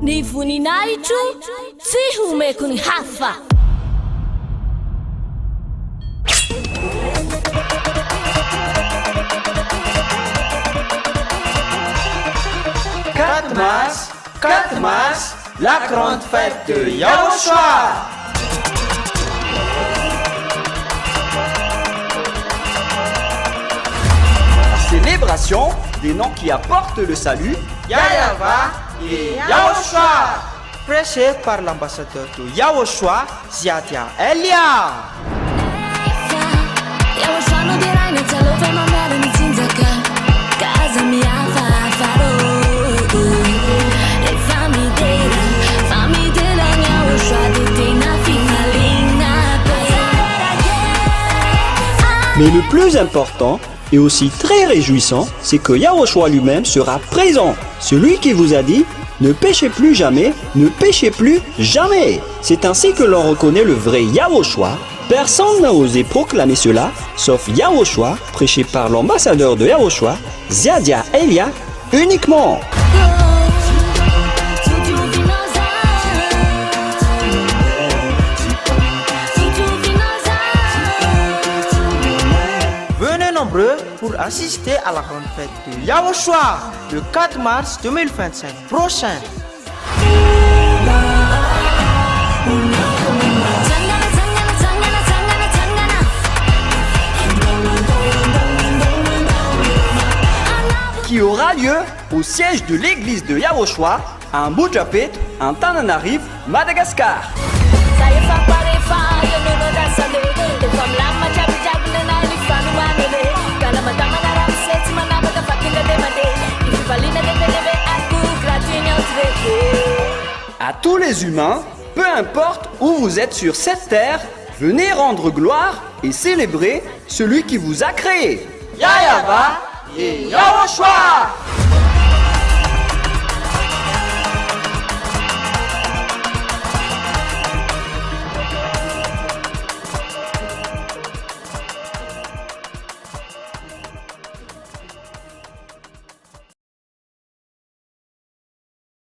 Ny voninahitro tsy homeko ny hafa. Quatre mars, la grande fête de Yahushua. Célébration des noms qui apportent le salut, Yahava et Yahushua. Prêché par l'ambassadeur de Yahushua, Ziadia Elia. Mais le plus important et aussi très réjouissant, c'est que Yahushua lui-même sera présent. Celui qui vous a dit « Ne péchez plus jamais, ne péchez plus jamais ». C'est ainsi que l'on reconnaît le vrai Yahushua. Personne n'a osé proclamer cela, sauf Yahushua, prêché par l'ambassadeur de Yahushua, Ziadia Elia, uniquement. Pour assister à la grande fête de Yahushua le 4 mars 2025 prochain. Qui aura lieu au siège de l'église de Yahushua à Mbujapet, en Tananarive, Madagascar. À tous les humains, peu importe où vous êtes sur cette terre, venez rendre gloire et célébrer celui qui vous a créé. Yahava et Yahushua.